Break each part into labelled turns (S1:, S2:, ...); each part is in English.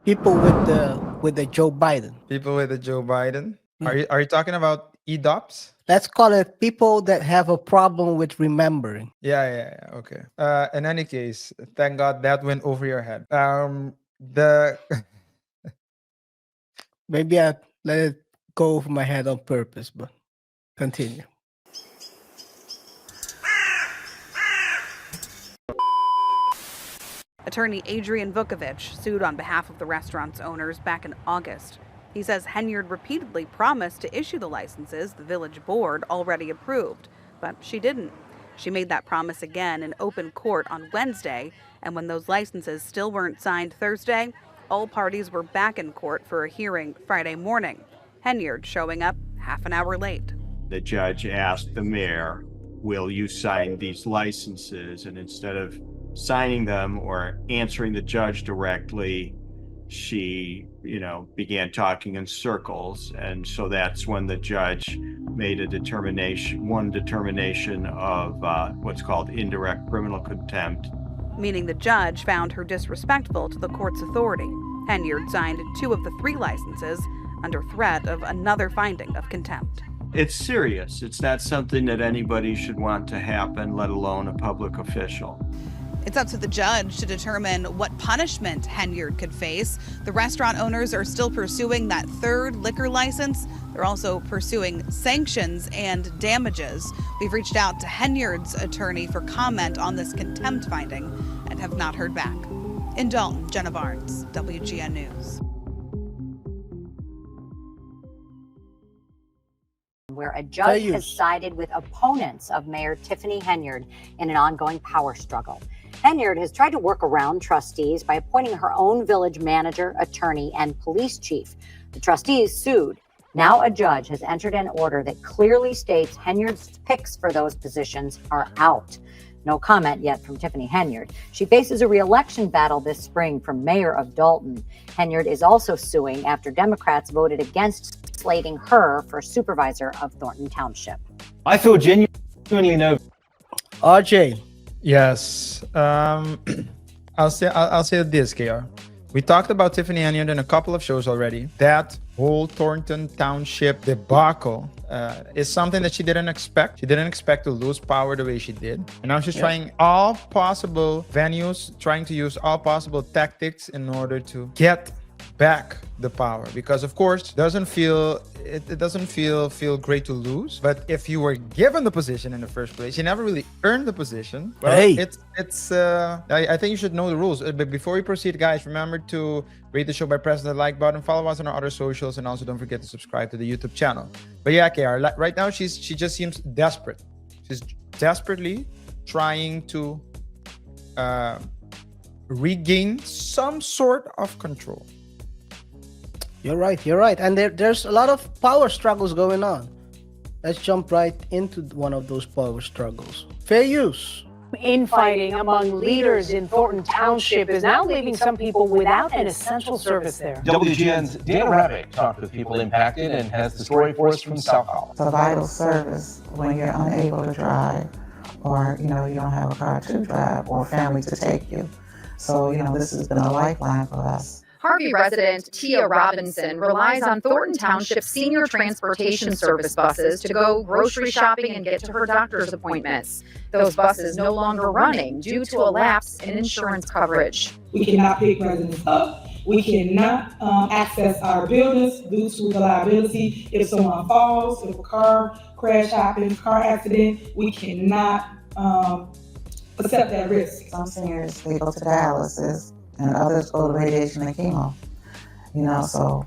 S1: People with the Joe Biden.
S2: People with the Joe Biden. Are you talking about EDOPS?
S1: Let's call it people that have a problem with remembering.
S2: Yeah. Okay. In any case, thank God that went over your head. The
S1: Maybe I let it go over my head on purpose, but continue.
S3: Attorney Adrian Vukovich sued on behalf of the restaurant's owners back in August. He says Henyard repeatedly promised to issue the licenses the village board already approved, but she didn't. She made that promise again in open court on Wednesday, and when those licenses still weren't signed Thursday, all parties were back in court for a hearing Friday morning. Henyard showing up half an hour late.
S4: The judge asked the mayor, will you sign these licenses? And instead of signing them or answering the judge directly, she, began talking in circles. And so that's when the judge made one determination of what's called indirect criminal contempt.
S3: Meaning the judge found her disrespectful to the court's authority. Henyard signed 2 of the 3 licenses under threat of another finding of contempt.
S4: It's serious. It's not something that anybody should want to happen, let alone a public official.
S3: It's up to the judge to determine what punishment Henyard could face. The restaurant owners are still pursuing that 3rd liquor license. They're also pursuing sanctions and damages. We've reached out to Henyard's attorney for comment on this contempt finding and have not heard back. In Dalton, Jenna Barnes, WGN News.
S5: Where a judge has sided with opponents of Mayor Tiffany Henyard in an ongoing power struggle. Henyard has tried to work around trustees by appointing her own village manager, attorney, and police chief. The trustees sued. Now a judge has entered an order that clearly states Henyard's picks for those positions are out. No comment yet from Tiffany Henyard. She faces a re-election battle this spring for mayor of Dalton. Henyard is also suing after Democrats voted against slating her for supervisor of Thornton Township.
S6: I feel genuinely nervous.
S1: RJ.
S2: Yes. I'll say this, KaiR. We talked about Tiffany Henyard in a couple of shows already. That whole Thornton Township debacle is something that she didn't expect. She didn't expect to lose power the way she did. And now she's trying all possible venues, trying to use all possible tactics in order to get back the power, because of course it doesn't feel great to lose. But if you were given the position in the first place, you never really earned the position. Well, I think you should know the rules. But before we proceed, guys, remember to rate the show by pressing the like button, follow us on our other socials, and also don't forget to subscribe to the YouTube channel. But yeah, KaiR, right now she just seems desperate. She's desperately trying to regain some sort of control.
S1: You're right. And there's a lot of power struggles going on. Let's jump right into one of those power struggles. Fair use.
S7: Infighting among leaders in Thornton Township is now leaving some people without an essential service there.
S6: WGN's Dan Rabbit talked with people impacted and has the story for us from South Holland.
S8: It's a vital service when you're unable to drive, or you don't have a car to drive, or family to take you. So this has been a lifeline for us.
S9: Harvey resident Tia Robinson relies on Thornton Township senior transportation service buses to go grocery shopping and get to her doctor's appointments. Those buses no longer running due to a lapse in insurance coverage.
S10: We cannot pick residents up. We cannot access our buildings due to the liability. If someone falls, if a car crash happens, car accident, we cannot accept that risk.
S8: Some seniors, they go to dialysis, and others go to radiation and chemo. So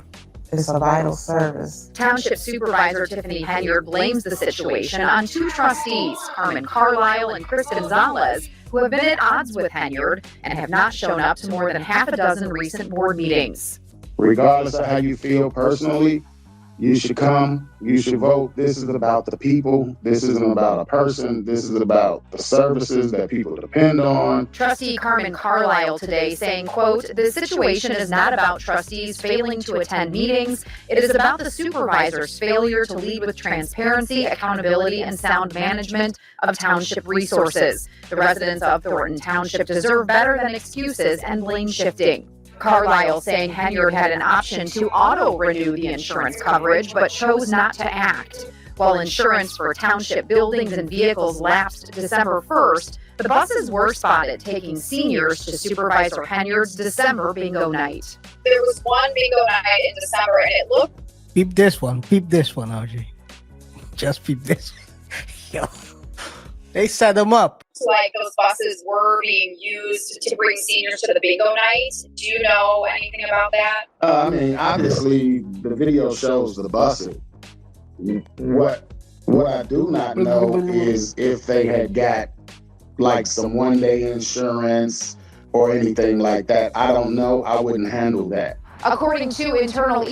S8: it's a vital service.
S9: Township Supervisor Tiffany Henyard blames the situation on 2 trustees, Carmen Carlisle and Chris Gonzalez, who have been at odds with Henyard and have not shown up to more than half a dozen recent board meetings.
S11: Regardless of how you feel personally, you should come, you should vote. This is about the people. This isn't about a person. This is about the services that people depend on.
S9: Trustee Carmen Carlisle today saying, quote, "The situation is not about trustees failing to attend meetings. It is about the supervisor's failure to lead with transparency, accountability, and sound management of township resources. The residents of Thornton Township deserve better than excuses and blame shifting." Carlisle saying Henyard had an option to auto-renew the insurance coverage, but chose not to act. While insurance for township buildings and vehicles lapsed December 1st, the buses were spotted taking seniors to Supervisor Henyard's December bingo night. There was one bingo night in December, and it looked...
S1: Peep this one, RJ. Just peep this. Yo, they set them up.
S9: like those buses were being used to bring seniors to the bingo night. Do you know anything about that?
S11: I mean, obviously, the video shows the buses. What I do not know is if they had got like some one-day insurance or anything like that. I don't know. I wouldn't handle that.
S9: According to internal...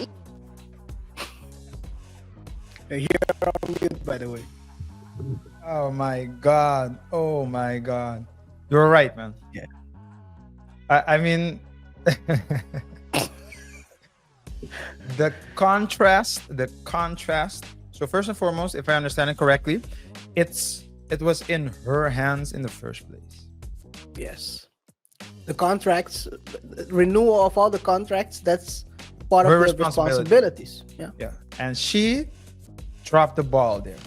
S1: Here on mute, by the way.
S2: Oh my God. Oh my God. You're right, man.
S1: Yeah.
S2: I mean, the contrast. So first and foremost, if I understand it correctly, it was in her hands in the first place.
S1: Yes. The contracts, renewal of all the contracts, that's part
S2: Her
S1: of the responsibilities. Yeah.
S2: Yeah. And she dropped the ball there.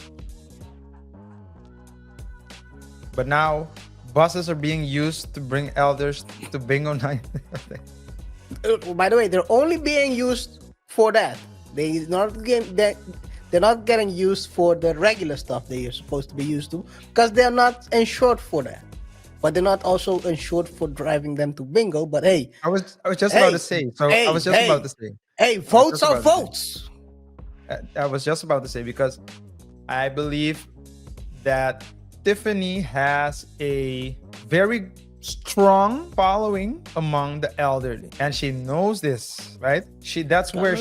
S2: But now buses are being used to bring elders to bingo night.
S1: By the way, they're only being used for that. They're not getting used for the regular stuff they are supposed to be used to, because they're not insured for that. But they're not also insured for driving them to bingo. But hey,
S2: I was just about to say. So I was just about to say.
S1: Hey, votes are votes.
S2: I was just about to say, because I believe that Tiffany has a very strong following among the elderly, and she knows this, right? That's what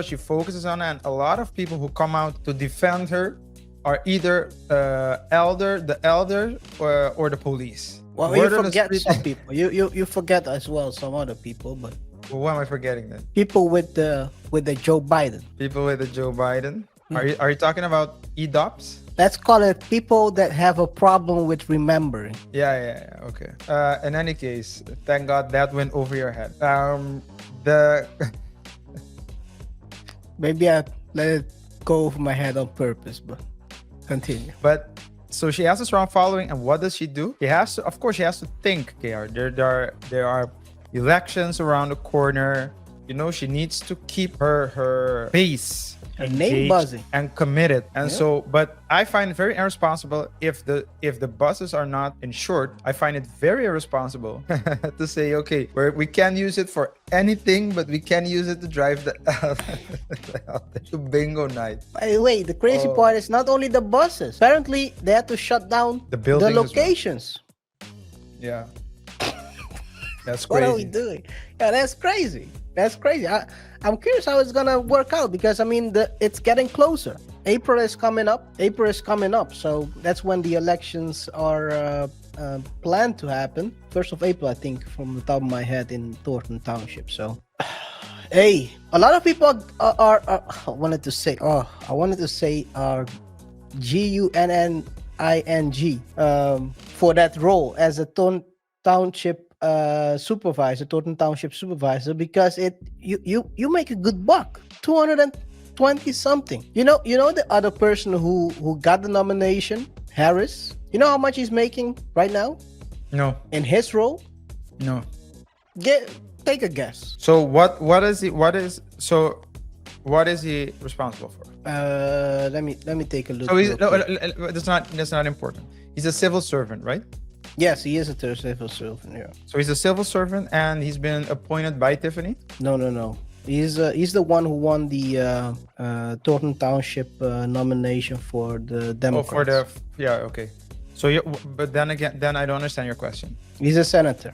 S2: she focuses on, and a lot of people who come out to defend her are either the elder or the police.
S1: Well, you forget some people. You forget as well some other people, but
S2: well, what am I forgetting then?
S1: People with the Joe Biden.
S2: People with the Joe Biden. Are you talking about EDOPS?
S1: Let's call it people that have a problem with remembering.
S2: Yeah. Okay. In any case, thank God that went over your head.
S1: Maybe I let it go over my head on purpose, but continue.
S2: But so she has a strong following, and what does she do? She has to think, KaiR. There are elections around the corner. You know, she needs to keep her base
S1: name buzzing
S2: and committed. And so, but I find it very irresponsible if the buses are not insured. I find it very irresponsible to say, okay, we can use it for anything, but we can use it to drive the to bingo night.
S1: By the way, the crazy part is not only the buses. Apparently, they had to shut down the locations.
S2: Well. Yeah. That's crazy.
S1: What are we doing? Yeah, that's crazy. That's crazy. I'm curious how it's gonna work out, because I mean it's getting closer. April is coming up. So that's when the elections are planned to happen. 1st of April, I think, from the top of my head, in Thornton Township. So, hey, a lot of people are I wanted to say are GUNNING for that role as a Thornton Township supervisor, because you make a good buck, 220 something. You know the other person who got the nomination, Harris. You know how much he's making right now?
S2: No.
S1: In his role?
S2: No.
S1: Take a guess.
S2: So what is he responsible for?
S1: Let me take a look.
S2: So that's not important. He's a civil servant, right?
S1: Yes, he is a civil servant. Yeah.
S2: So he's a civil servant, and he's been appointed by Tiffany?
S1: No. He's the one who won the Thornton Township nomination for the Democrats.
S2: Okay. So but then I don't understand your question.
S1: He's a senator.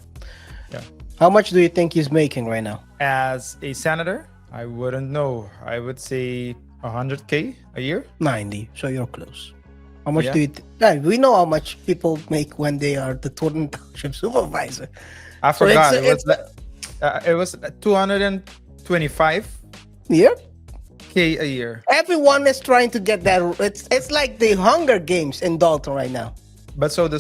S2: Yeah.
S1: How much do you think he's making right now?
S2: As a senator, I wouldn't know. I would say 100K a year.
S1: 90. So you're close. How much do you we know how much people make when they are the Thornton Township supervisor.
S2: I forgot. It was 225 K a year.
S1: Everyone is trying to get that. It's like the Hunger Games in Dalton right now.
S2: But so the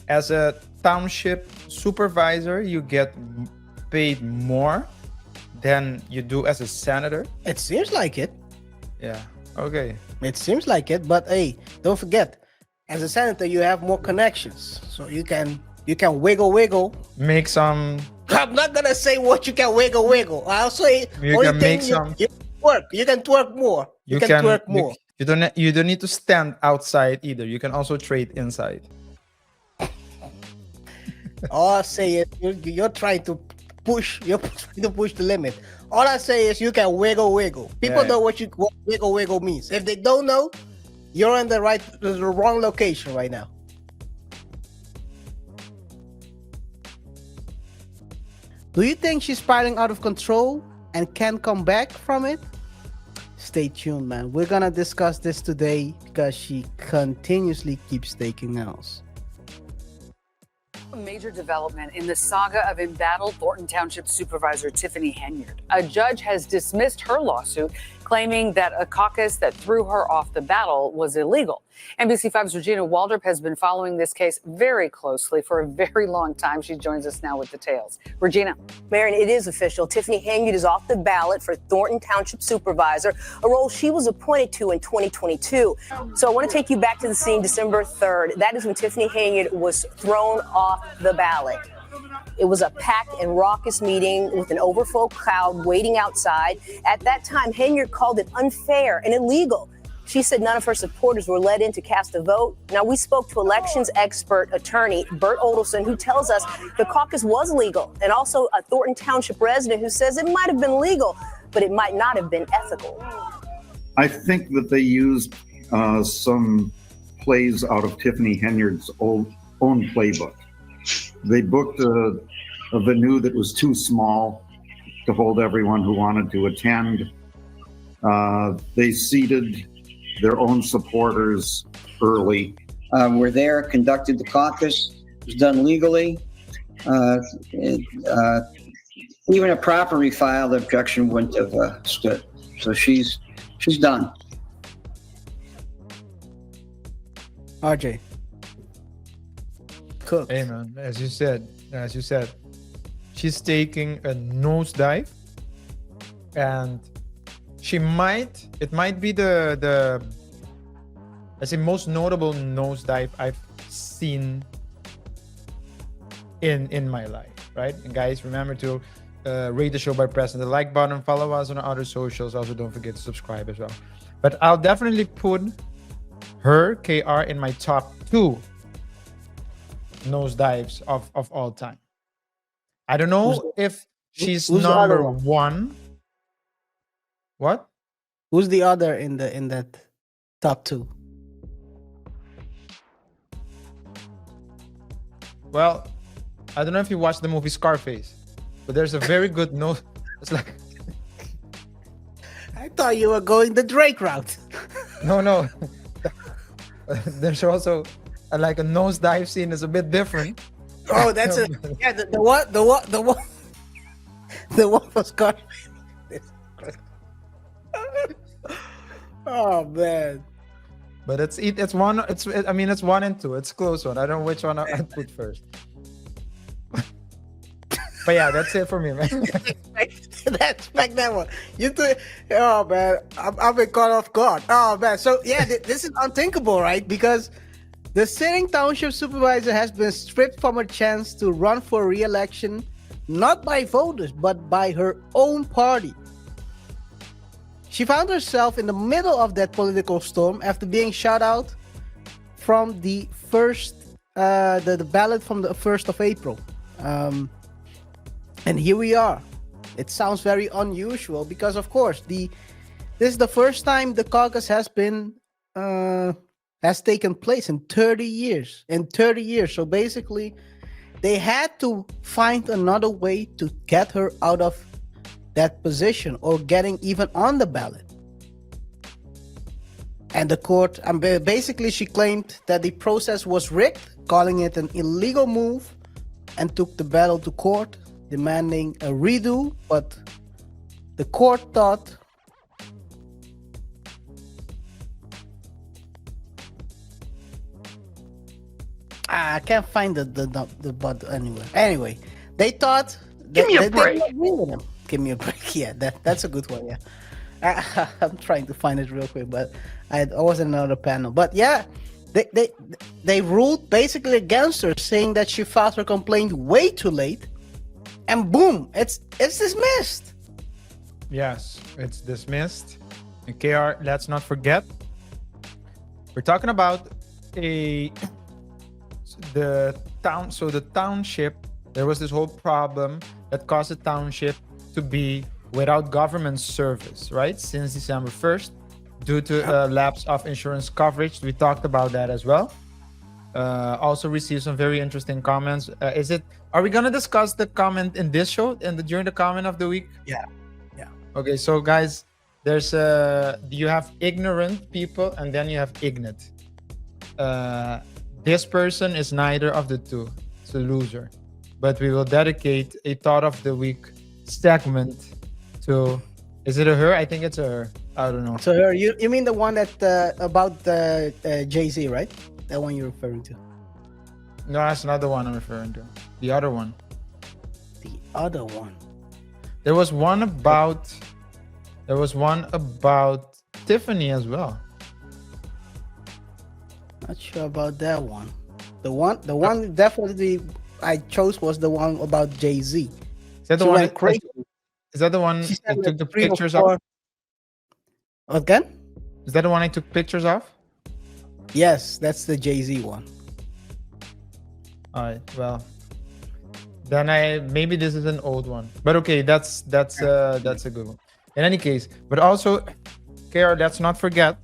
S2: as a township supervisor, you get paid more than you do as a senator?
S1: It seems like it.
S2: Yeah. Okay.
S1: It seems like it, but hey, don't forget, as a senator, you have more connections, so you can wiggle.
S2: Make some.
S1: I'm not gonna say what you can wiggle. I'll say
S2: You
S1: only
S2: can
S1: thing
S2: make some.
S1: you twerk. You can twerk more. You can twerk more.
S2: You don't need to stand outside either. You can also trade inside.
S1: All I say is you're trying to push. You're trying to push the limit. All I say is you can wiggle. People know what wiggle means. If they don't know, you're in the wrong location right now. Do you think she's spiraling out of control and can't come back from it? Stay tuned, man. We're gonna discuss this today because she continuously keeps taking L's.
S12: A major development in the saga of embattled Thornton Township Supervisor Tiffany Henyard. A judge has dismissed her lawsuit, claiming that a caucus that threw her off the ballot was illegal. NBC5's Regina Waldrop has been following this case very closely for a very long time. She joins us now with details. Regina.
S13: Marion, it is official. Tiffany Henyard is off the ballot for Thornton Township Supervisor, a role she was appointed to in 2022. So I want to take you back to the scene December 3rd. That is when Tiffany Henyard was thrown off the ballot. It was a packed and raucous meeting with an overflow crowd waiting outside. At that time, Henyard called it unfair and illegal. She said none of her supporters were let in to cast a vote. Now, we spoke to elections expert attorney Bert Oldelson, who tells us the caucus was legal, and also a Thornton Township resident who says it might have been legal, but it might not have been ethical.
S14: I think that they used some plays out of Tiffany Henyard's own playbook. They booked a venue that was too small to hold everyone who wanted to attend. They seated their own supporters early.
S15: Were there, conducted the caucus, it was done legally. Even a properly filed objection wouldn't have stood. So she's done.
S1: RJ. Cook.
S2: Hey man, as you said, she's taking a nosedive, and it might be the let's say most notable nosedive I've seen in my life, right? And guys, remember to rate the show by pressing the like button, follow us on our other socials. Also, don't forget to subscribe as well. But I'll definitely put her, KaiR, in my top 2 nosedives of all time. I don't know if she's number 1. What?
S1: Who's the other in that top 2?
S2: Well, I don't know if you watched the movie Scarface, but there's a very good nose. It's like
S1: I thought you were going the Drake route.
S2: No. There's also like a nosedive scene is a bit different.
S1: Oh, that's the one for Scarface. Oh man.
S2: But it's 1 and 2. It's close one. I don't know which one I'd put first. But yeah, that's it for me, man.
S1: Expect that one. You do. Oh man, I've been caught off guard. Oh man. So yeah, this is unthinkable, right? Because the sitting township supervisor has been stripped from her chance to run for re-election, not by voters, but by her own party. She found herself in the middle of that political storm after being shut out from the ballot from the 1st of April. And here we are. It sounds very unusual because, of course, this is the first time the caucus has taken place in 30 years. So basically, they had to find another way to get her out of that position or getting even on the ballot. And the court, basically she claimed that the process was rigged, calling it an illegal move, and took the battle to court, demanding a redo. But the court thought I can't find the but anywhere. Anyway, they thought.
S7: Give me a break.
S1: Give me a break. Yeah, that's a good one. Yeah, I'm trying to find it real quick, but I was in another panel. But yeah, they ruled basically against her, saying that she filed her complaint way too late, and boom, it's dismissed.
S2: Yes, it's dismissed. And KaiR, let's not forget, we're talking about the town. So the township, there was this whole problem that caused the township to be without government service, right? Since December 1st, due to a lapse of insurance coverage. We talked about that as well. Also received some very interesting comments. Are we gonna discuss the comment in this show during the comment of the week?
S1: Yeah.
S2: Okay, so guys, there's you have ignorant people and then you have ignorant. This person is neither of the two. It's a loser. But we will dedicate a thought of the week segment to, is it a her? I think it's a her. I don't know.
S1: So her, you mean the one that about the Jay-Z, right? That one you're referring to?
S2: No, that's not the one I'm referring to. The other one.
S1: The other one.
S2: There was one about Tiffany as well.
S1: Not sure about that one. The one definitely I chose was the one about Jay-Z.
S2: Is that the one? Is that the one I took the pictures of?
S1: Again?
S2: Is that the one I took pictures of?
S1: Yes, that's the Jay-Z one.
S2: All right. Well, then maybe this is an old one, but okay, that's a good one. In any case, but also, KaiR, let's not forget,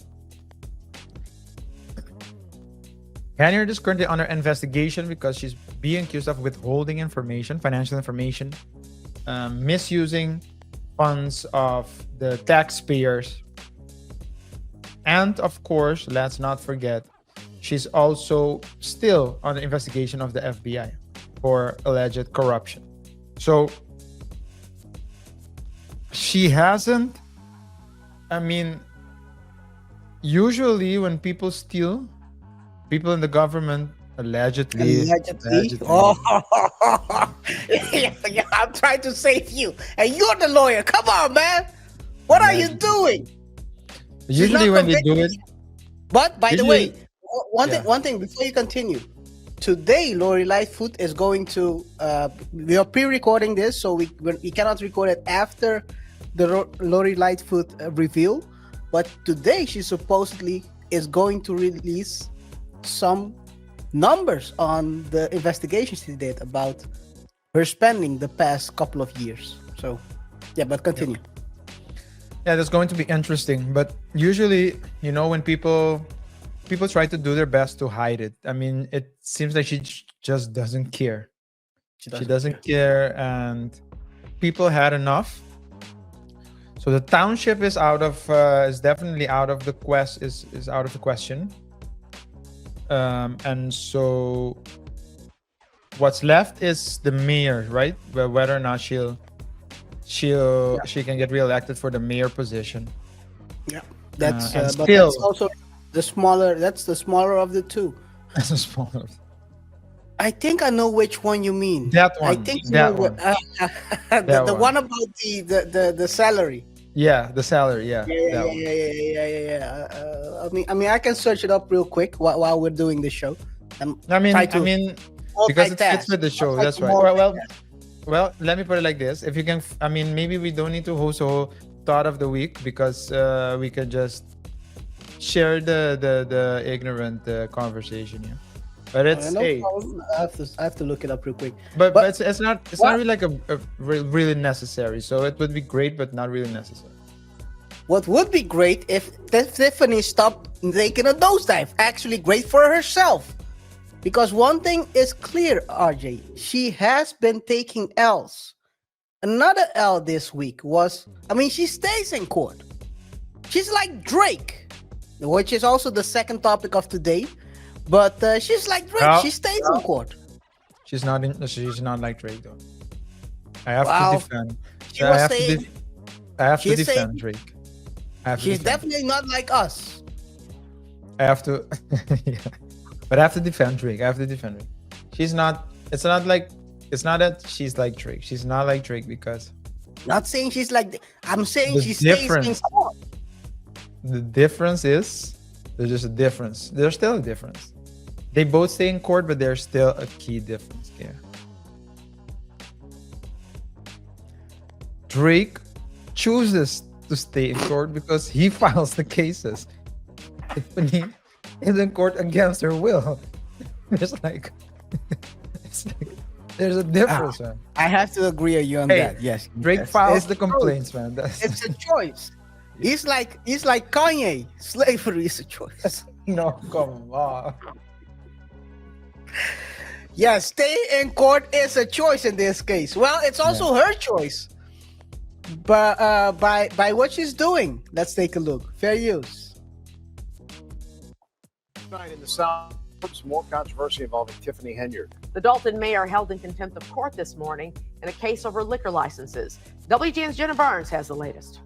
S2: Henyard is currently under investigation because she's being accused of withholding information, financial information, misusing funds of the taxpayers, and of course, let's not forget, she's also still under investigation of the FBI for alleged corruption. So she hasn't, usually when people steal, people in the government allegedly.
S1: Oh, yeah, I'm trying to save you, and you're the lawyer. Come on, man. What are you doing?
S2: Usually when they do it.
S1: But by the way, one thing before you continue. Today, Lori Lightfoot is going to. We are pre-recording this, so we cannot record it after the Lori Lightfoot reveal. But today, she supposedly is going to release some numbers on the investigations she did about her spending the past couple of years. So, yeah, but continue.
S2: Yeah, that's going to be interesting. But usually, when people try to do their best to hide it. It seems like she just doesn't care. She doesn't care, and people had enough. So the township is definitely out of the is out of the question. And so what's left is the mayor, right? Whether or not she can get reelected for the mayor position.
S1: Yeah, that's
S2: but
S1: still, that's also the smaller. That's the smaller of the two.
S2: That's the smaller.
S1: I think I know which one you mean.
S2: That one.
S1: I think
S2: that one.
S1: The one about the salary.
S2: Yeah, the salary. Yeah.
S1: I can search it up real quick while we're doing the show.
S2: Because it fits with the show. That's right. Well, let me put it like this: if you can, maybe we don't need to host a whole thought of the week because we can just share the ignorant conversation. Yeah. But it's
S1: problem. I have to look it up real quick.
S2: But it's not really like a really necessary. So it would be great, but not really necessary.
S1: What would be great if Tiffany stopped taking a nosedive? Actually, great for herself. Because one thing is clear, RJ. She has been taking L's. Another L this week was, she stays in court. She's like Drake, which is also the second topic of today. But she's like Drake. She stays in court.
S2: She's not like Drake though. I have to defend. I have to defend Drake.
S1: She's definitely not like us.
S2: I have to. But I have to defend Drake. She's not. It's not that she's like Drake. She's not like Drake because.
S1: Not saying she's like. I'm saying
S2: The
S1: she stays in
S2: difference-
S1: court.
S2: The difference is there's just a difference. There's still a difference. They both stay in court, but there's still a key difference here. Drake chooses to stay in court because he files the cases. Tiffany is in court against her will. It's like there's a difference, man.
S1: I have to agree with you on
S2: Hey,
S1: that. Yes,
S2: Drake
S1: yes.
S2: files
S1: It's
S2: the complaints, man.
S1: It's a choice. He's like Kanye. Slavery is a choice.
S2: No, come on.
S1: Yeah, stay in court is a choice in this case. Well, it's also her choice. But by what she's doing, let's take a look. Fair use.
S16: Tonight in the South, some more controversy involving Tiffany Henyard.
S7: The Dalton mayor held in contempt of court this morning in a case over liquor licenses. WGN's Jenna Barnes has the latest.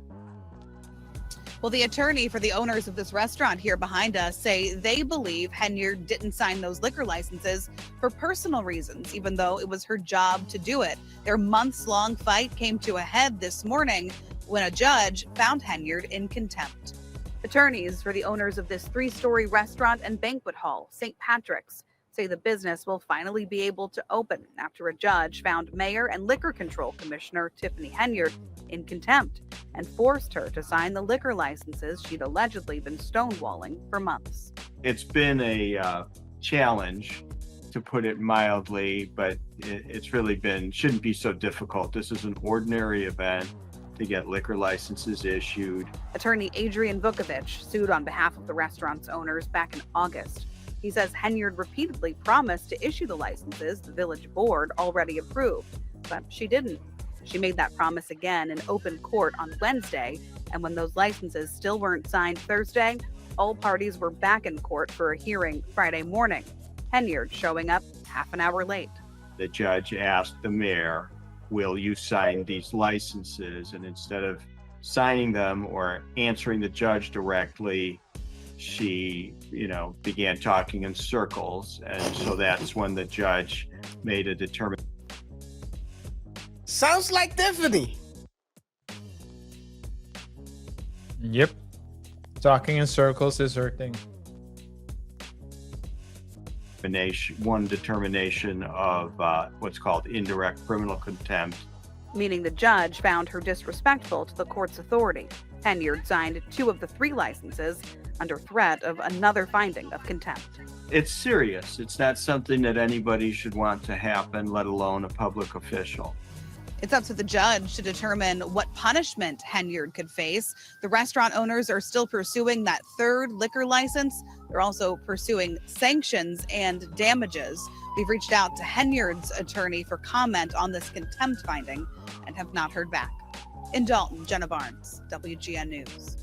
S3: Well, the attorney for the owners of this restaurant here behind us say they believe Henyard didn't sign those liquor licenses for personal reasons, even though it was her job to do it. Their months-long fight came to a head this morning when a judge found Henyard in contempt. Attorneys for the owners of this 3-story restaurant and banquet hall, St. Patrick's, say the business will finally be able to open after a judge found Mayor and Liquor Control Commissioner Tiffany Henyard in contempt and forced her to sign the liquor licenses she'd allegedly been stonewalling for months.
S4: It's been a challenge, to put it mildly, but it's really shouldn't be so difficult. This is an ordinary event to get liquor licenses issued.
S3: Attorney Adrian Vukovich sued on behalf of the restaurant's owners back in August. He says Henyard repeatedly promised to issue the licenses the village board already approved, but she didn't. She made that promise again in open court on Wednesday, and when those licenses still weren't signed Thursday, all parties were back in court for a hearing Friday morning. Henyard showing up half an hour late.
S4: The judge asked the mayor, will you sign these licenses? And instead of signing them or answering the judge directly, she, began talking in circles. And so that's when the judge made a determination.
S1: Sounds like Tiffany.
S2: Yep. Talking in circles is her thing.
S4: One determination of what's called indirect criminal contempt.
S3: Meaning the judge found her disrespectful to the court's authority. Henyard signed 2 of the 3 licenses under threat of another finding of contempt.
S4: It's serious. It's not something that anybody should want to happen, let alone a public official.
S3: It's up to the judge to determine what punishment Henyard could face. The restaurant owners are still pursuing that 3rd liquor license. They're also pursuing sanctions and damages. We've reached out to Henyard's attorney for comment on this contempt finding and have not heard back. In Dalton, Jenna Barnes, WGN News.